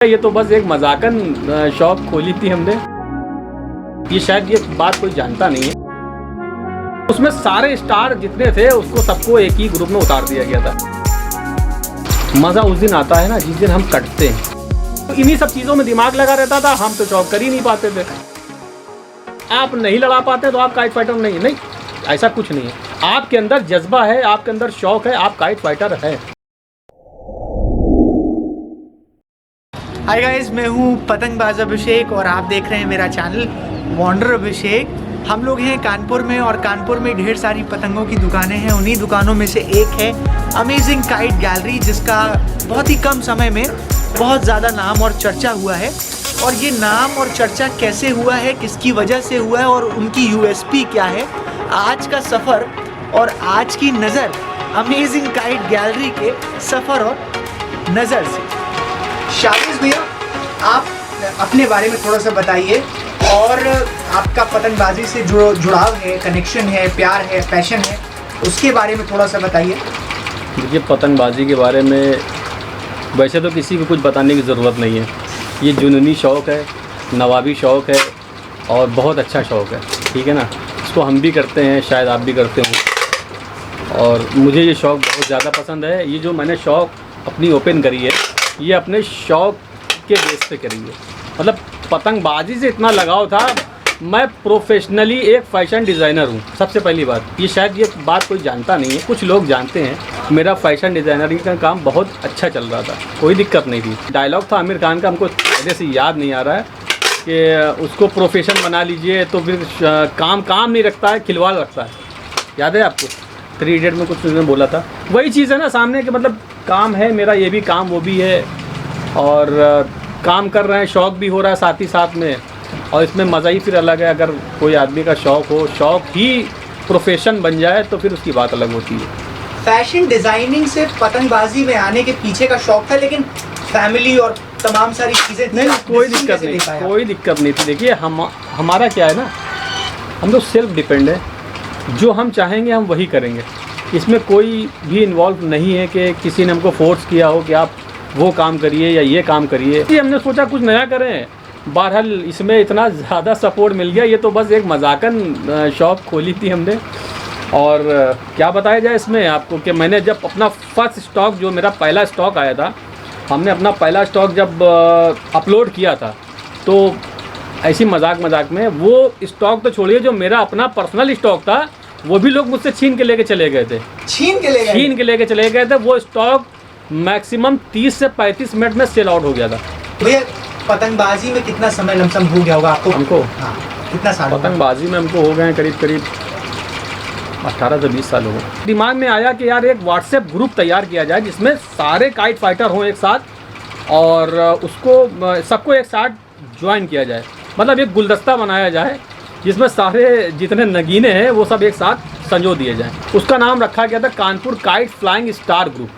ये तो बस एक मजाकन शॉप खोली थी हमने। ये शायद ये बात कोई जानता नहीं है। उसमें सारे स्टार जितने थे उसको सबको एक ही ग्रुप में उतार दिया गया था। मज़ा उस दिन आता है ना जिस दिन हम कटते हैं। तो इन्हीं सब चीज़ों में दिमाग लगा रहता था। हम तो शौक कर ही नहीं पाते थे। आप नहीं लड़ा पाते तो आप काइट फाइटर नहीं, ऐसा कुछ नहीं है। आपके अंदर जज्बा है, आपके अंदर शौक है, आप काइट फाइटर है। हाय गाइस, मैं हूँ पतंगबाज अभिषेक और आप देख रहे हैं मेरा चैनल वॉन्डर अभिषेक। हम लोग हैं कानपुर में और कानपुर में ढेर सारी पतंगों की दुकानें हैं। उन्हीं दुकानों में से एक है अमेजिंग काइट गैलरी, जिसका बहुत ही कम समय में बहुत ज़्यादा नाम और चर्चा हुआ है। और ये नाम और चर्चा कैसे हुआ है, किसकी वजह से हुआ है और उनकी यूएसपी क्या है, आज का सफ़र और आज की नज़र अमेजिंग काइट गैलरी के सफ़र और नज़र से। शाबिज भैया, आप अपने बारे में थोड़ा सा बताइए और आपका पतंगबाजी से जो जुड़ाव है, कनेक्शन है, प्यार है, पैशन है, उसके बारे में थोड़ा सा बताइए। देखिए, पतंगबाजी के बारे में वैसे तो किसी को कुछ बताने की ज़रूरत नहीं है। ये जुनूनी शौक़ है, नवाबी शौक़ है और बहुत अच्छा शौक़ है, ठीक है ना। इसको हम भी करते हैं, शायद आप भी करते हो। और मुझे ये शौक़ बहुत ज़्यादा पसंद है। ये जो मैंने शौक़ अपनी ओपन करी है, ये अपने शौक़ के बेस पे करी है। मतलब पतंगबाजी से इतना लगाव था। मैं प्रोफेशनली एक फ़ैशन डिज़ाइनर हूँ। सबसे पहली बात, ये शायद ये बात कोई जानता नहीं है, कुछ लोग जानते हैं। मेरा फ़ैशन डिज़ाइनरिंग का काम बहुत अच्छा चल रहा था, कोई दिक्कत नहीं थी। डायलॉग था आमिर खान का, हमको पहले से याद नहीं आ रहा है कि उसको प्रोफेशन बना लीजिए तो फिर काम नहीं रखता है, खिलवाड़ रखता है। याद है आपको? 3 इडियट में कुछ उसने बोला था। वही चीज़ है ना सामने के, मतलब काम है मेरा, ये भी काम वो भी है और काम कर रहे हैं, शौक़ भी हो रहा है साथ ही साथ में। और इसमें मज़ा ही फिर अलग है। अगर कोई आदमी का शौक़ हो, शौक़ ही प्रोफेशन बन जाए तो फिर उसकी बात अलग होती है। फैशन डिज़ाइनिंग से पतंगबाजी में आने के पीछे का शौक़ था, लेकिन फैमिली और तमाम सारी चीज़ें नहीं, कोई दिक्कत नहीं थी। देखिए, हमारा क्या है ना, हम तो सेल्फ डिपेंड है। जो हम चाहेंगे हम वही करेंगे। इसमें कोई भी इन्वॉल्व नहीं है कि किसी ने हमको फोर्स किया हो कि आप वो काम करिए या ये काम करिए। ये हमने सोचा कुछ नया करें। बहरहाल इसमें इतना ज़्यादा सपोर्ट मिल गया। ये तो बस एक मजाकन शॉप खोली थी हमने। और क्या बताया जाए इसमें आपको कि मैंने जब अपना फर्स्ट स्टॉक, जो मेरा पहला स्टॉक आया था, हमने अपना पहला स्टॉक जब अपलोड किया था, तो ऐसी मजाक में वो स्टॉक तो छोड़िए, जो मेरा अपना पर्सनल स्टॉक था वो भी लोग मुझसे छीन के लेके चले गए थे। छीन के लेके चले गए थे। वो स्टॉक मैक्सिमम 30 से 35 मिनट में सेल आउट हो गया था। भैया, पतंगबाजी में कितना समय लमसम हो गया होगा आपको? हमको कितना साल? पतंगबाजी में हमको हो गए करीब 18 से 20 साल हो गए। दिमाग में आया कि यार एक व्हाट्सएप ग्रुप तैयार किया जाए जिसमें सारे काइट फाइटर हों एक साथ और उसको सबको एक साथ ज्वाइन किया जाए। मतलब एक गुलदस्ता बनाया जाए जिसमें सारे जितने नगीने हैं वो सब एक साथ संजो दिए जाएं। उसका नाम रखा गया था Kanpur kite flying star group.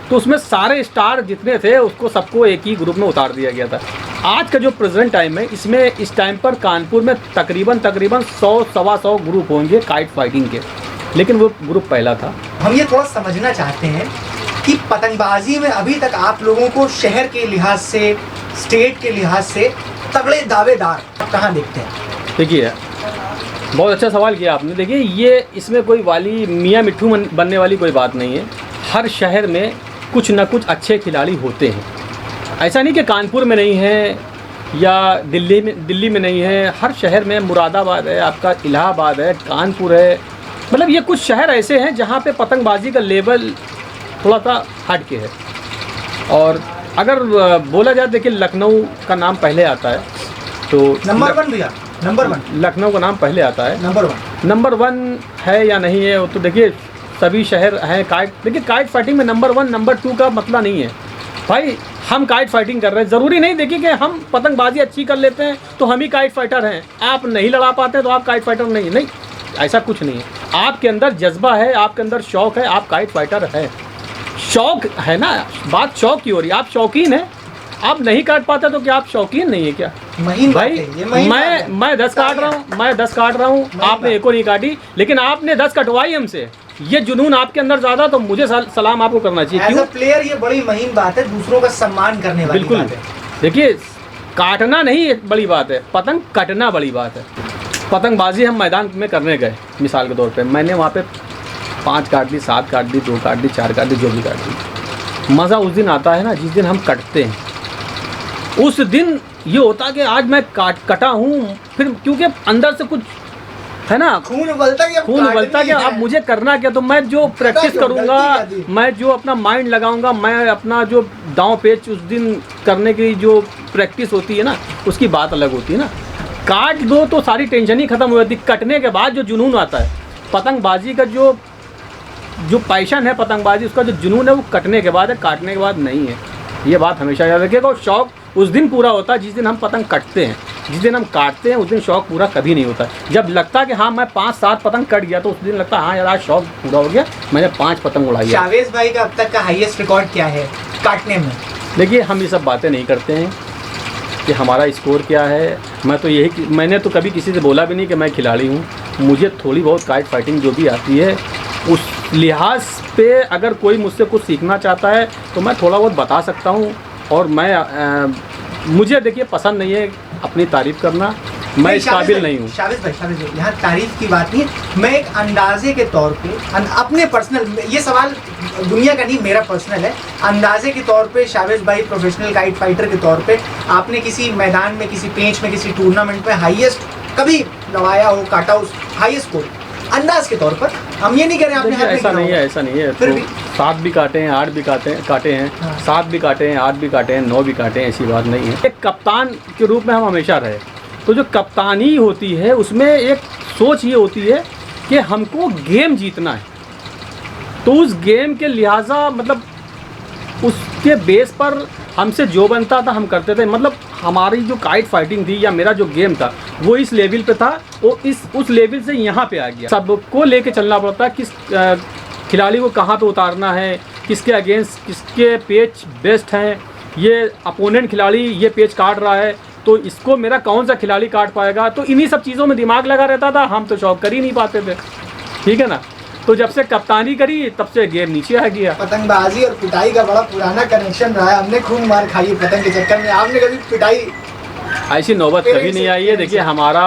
तो उसमें सारे स्टार जितने थे उसको सबको एक ही ग्रुप में उतार दिया गया था। आज का जो प्रेजेंट टाइम है, इसमें इस टाइम पर कानपुर में तकरीबन 100-125 ग्रुप होंगे काइट फाइटिंग के, लेकिन वो ग्रुप पहला था। हम ये थोड़ा समझना चाहते हैं कि पतंगबाजी में अभी तक आप लोगों को शहर के लिहाज से, स्टेट के लिहाज से तगड़े दावेदार कहाँ देखते हैं? देखिए, बहुत अच्छा सवाल किया आपने। देखिए, ये इसमें कोई वाली मियाँ मिट्ठू बनने वाली कोई बात नहीं है। हर शहर में कुछ न कुछ अच्छे खिलाड़ी होते हैं। ऐसा नहीं कि कानपुर में नहीं है या दिल्ली में नहीं है। हर शहर में, मुरादाबाद है, आपका इलाहाबाद है, कानपुर है, मतलब ये कुछ शहर ऐसे हैं जहाँ पे पतंगबाजी का लेवल थोड़ा सा हट के है। और अगर बोला जाए, देखिए लखनऊ का नाम पहले आता है, तो नंबर 1 भैया, नंबर 1 लखनऊ का नाम पहले आता है। नंबर 1 है या नहीं है वो तो देखिए सभी शहर हैं। काइट, देखिए काइट फाइटिंग में नंबर 1 नंबर 2 का मतलब नहीं है भाई। हम काइट फाइटिंग कर रहे हैं, ज़रूरी नहीं देखिए कि हम पतंगबाजी अच्छी कर लेते हैं तो हम ही काइट फाइटर हैं। आप नहीं लड़ा पाते तो आप काइट फाइटर नहीं, ऐसा कुछ नहीं है। आपके अंदर जज्बा है, आपके अंदर शौक़ है, आप काइट फाइटर है। शौक़ है ना, बात शौक़ की हो रही है। आप शौकीन हैं, आप नहीं काट पाते तो क्या आप शौकीन नहीं है क्या? भाई, मैं 10 काट रहा हूँ, आपने एको नहीं काटी, लेकिन आपने 10 कटवाई हमसे। ये जुनून आपके अंदर ज़्यादा, तो मुझे सलाम आपको करना चाहिए। एज अ प्लेयर ये बड़ी महीन बात है, दूसरों का सम्मान करने वाली बात है। देखिए, काटना नहीं एक बड़ी बात है, पतंग कटना बड़ी बात है। पतंगबाजी हम मैदान में करने गए, मिसाल के तौर पे मैंने वहाँ पे 5 काट दी, 7 काट दी, 2 काट दी, 4 काट दी, जो भी काट दी। मज़ा उस दिन आता है ना जिस दिन हम कटते हैं। उस दिन ये होता कि आज मैं कटा हूँ, फिर क्योंकि अंदर से कुछ है ना, खून उबलता कि अब मुझे करना क्या। तो मैं जो प्रैक्टिस करूँगा, मैं जो अपना माइंड लगाऊंगा, मैं अपना जो दांव पेच उस दिन करने की जो प्रैक्टिस होती है ना, उसकी बात अलग होती है ना। काट दो तो सारी टेंशन ही ख़त्म हो जाती। कटने के बाद जो जुनून आता है, पतंगबाजी का जो पैशन है पतंगबाजी, उसका जो जुनून है वो कटने के बाद है, काटने के बाद नहीं है। ये बात हमेशा याद रखिएगा। और शौक़ उस दिन पूरा होता है जिस दिन हम पतंग कटते हैं। जिस दिन हम काटते हैं उस दिन शौक़ पूरा कभी नहीं होता। जब लगता है कि हाँ मैं 5-7 पतंग कट गया, तो उस दिन लगता है हाँ यार आज शौक़ पूरा हो गया, मैंने 5 पतंग उड़ाई है। शावेज भाई का अब तक का हाईएस्ट रिकॉर्ड क्या है काटने में? देखिए, हम ये सब बातें नहीं करते हैं कि हमारा स्कोर क्या है। मैं तो मैंने तो कभी किसी से बोला भी नहीं कि मैं खिलाड़ी हूँ। मुझे थोड़ी बहुत काइट फाइटिंग जो भी आती है, उस लिहाज पे अगर कोई मुझसे कुछ सीखना चाहता है तो मैं थोड़ा बहुत बता सकता हूँ। और मुझे देखिए पसंद नहीं है अपनी तारीफ़ करना, मैं इस काबिल नहीं हूँ। शावेज भाई यहाँ तारीफ़ की बात नहीं, मैं एक अंदाजे के तौर पे अपने पर्सनल, ये सवाल दुनिया का नहीं मेरा पर्सनल है, अंदाजे के तौर पे शावेज भाई प्रोफेशनल काइट फाइटर के तौर पे आपने किसी मैदान में, किसी पेंच में, किसी टूर्नामेंट में हाईएस्ट कभी लड़ाया हो, काटा हो, हाईएस्ट स्कोर अंदाज के तौर पर? हम ये नहीं कह रहे आपने ऐसा नहीं है। फिर भी 7 भी काटे हैं, 8 भी काटे हैं, हाँ। 7 भी काटे हैं, 8 भी काटे हैं, 9 भी काटे हैं, ऐसी बात नहीं है। एक कप्तान के रूप में हम हमेशा रहे, तो जो कप्तानी होती है उसमें एक सोच ये होती है कि हमको गेम जीतना है। तो उस गेम के लिहाजा मतलब उसके बेस पर हमसे जो बनता था हम करते थे। मतलब हमारी जो काइट फाइटिंग थी या मेरा जो गेम था वो इस लेवल पे था, वो उस लेवल से यहाँ पे आ गया। सबको लेके चलना पड़ता है, किस खिलाड़ी को कहाँ पे उतारना है, किसके अगेंस्ट किसके पेच बेस्ट हैं। ये अपोनेंट खिलाड़ी ये पेच काट रहा है तो इसको मेरा कौन सा खिलाड़ी काट पाएगा। तो इन्हीं सब चीज़ों में दिमाग लगा रहता था, हम तो शौक कर ही नहीं पाते थे, ठीक है ना। तो जब से कप्तानी करी तब से गेम नीचे आ गया। पतंगबाजी और पिटाई का बड़ा पुराना कनेक्शन रहा है, हमने खूब मार खाई है पतंग के चक्कर में। आपने कभी पिटाई ऐसी नौबत कभी नहीं आई है। देखिए हमारा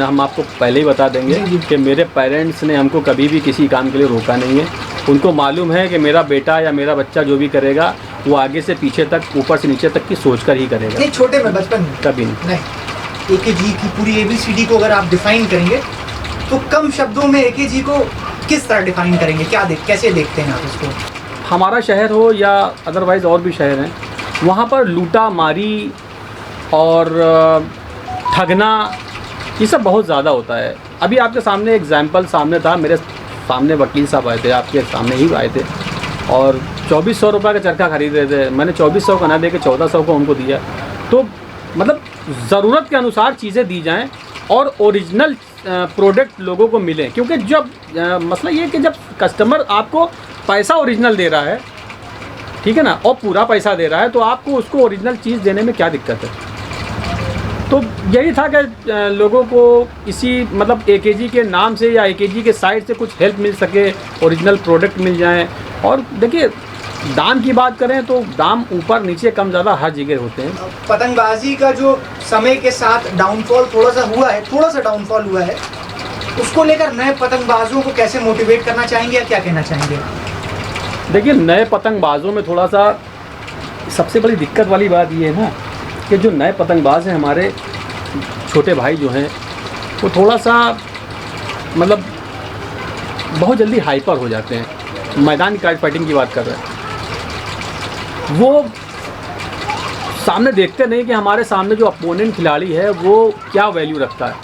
हम आपको पहले ही बता देंगे कि मेरे पेरेंट्स ने हमको कभी भी किसी काम के लिए रोका नहीं है। उनको मालूम है कि मेरा बेटा या मेरा बच्चा जो भी करेगा वो आगे से पीछे तक, ऊपर से नीचे तक की सोच कर ही करेगा। नहीं, छोटे में बचपन में कभी नहीं। AKG की पूरी ABCD को अगर आप डिफाइन करेंगे तो कम शब्दों में AKG को किस तरह डिफाइन करेंगे? कैसे देखते हैं आप इसको? हमारा शहर हो या अदरवाइज़ और भी शहर हैं, वहाँ पर लूटा मारी और ठगना ये सब बहुत ज़्यादा होता है। अभी आपके सामने एग्जाम्पल सामने था, मेरे सामने वकील साहब आए थे, आपके सामने ही आए थे और 2400 रुपये का चरखा खरीद रहे थे। मैंने 2400 का ना दे के 1400 को उनको दिया। तो मतलब ज़रूरत के अनुसार चीज़ें दी जाएं और ओरिजिनल प्रोडक्ट लोगों को मिले। क्योंकि जब मसला ये है कि जब कस्टमर आपको पैसा ओरिजिनल दे रहा है, ठीक है ना, और पूरा पैसा दे रहा है, तो आपको उसको ओरिजिनल चीज़ देने में क्या दिक्कत है। तो यही था कि लोगों को इसी मतलब AKG के नाम से या AKG के साइड से कुछ हेल्प मिल सके, ओरिजिनल प्रोडक्ट मिल जाएं। और देखिए दाम की बात करें तो दाम ऊपर नीचे कम ज़्यादा हर जगह होते हैं। पतंगबाजी का जो समय के साथ डाउनफॉल थोड़ा सा डाउनफॉल हुआ है, उसको लेकर नए पतंगबाजों को कैसे मोटिवेट करना चाहेंगे या क्या कहना चाहेंगे? देखिए नए पतंगबाजों में थोड़ा सा सबसे बड़ी दिक्कत वाली बात ये है ना कि जो नए पतंगबाज हैं, हमारे छोटे भाई जो हैं, वो थोड़ा सा मतलब बहुत जल्दी हाइपर हो जाते हैं। मैदान की काइट फाइटिंग की बात कर रहे हैं, वो सामने देखते नहीं कि हमारे सामने जो अपोनेंट खिलाड़ी है वो क्या वैल्यू रखता है,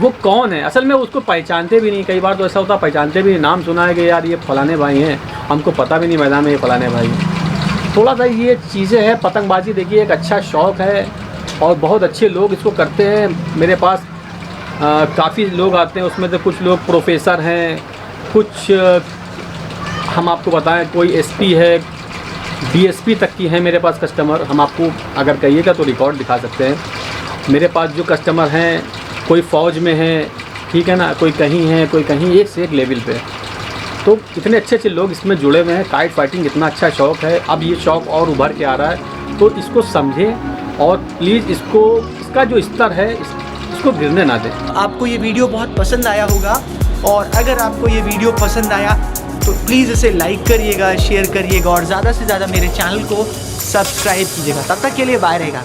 वो कौन है। असल में उसको पहचानते भी नहीं। कई बार तो ऐसा होता है पहचानते भी नहीं, नाम सुना है कि यार ये फलाने भाई हैं, हमको पता भी नहीं मैदान में ये फलाने भाई हैं। थोड़ा सा ये चीज़ें हैं। पतंगबाजी देखिए एक अच्छा शौक़ है और बहुत अच्छे लोग इसको करते हैं। मेरे पास काफ़ी लोग आते हैं, उसमें से कुछ लोग प्रोफेसर हैं, कुछ हम आपको बताएं कोई SP है, DSP तक की है मेरे पास कस्टमर। हम आपको अगर कहिएगा तो रिकॉर्ड दिखा सकते हैं। मेरे पास जो कस्टमर हैं कोई फ़ौज में है, ठीक है ना, कोई कहीं है, कोई कहीं, एक से एक लेवल पे। तो इतने अच्छे अच्छे लोग इसमें जुड़े हुए हैं। काइट फाइटिंग इतना अच्छा शौक़ है, अब ये शौक़ और उभर के आ रहा है। तो इसको समझें और प्लीज़ इसका जो स्तर है इसको गिरने ना दें। आपको ये वीडियो बहुत पसंद आया होगा, और अगर आपको ये वीडियो पसंद आया तो प्लीज़ इसे लाइक करिएगा, शेयर करिएगा और ज़्यादा से ज़्यादा मेरे चैनल को सब्सक्राइब कीजिएगा। तब तक के लिए बाय रहेगा।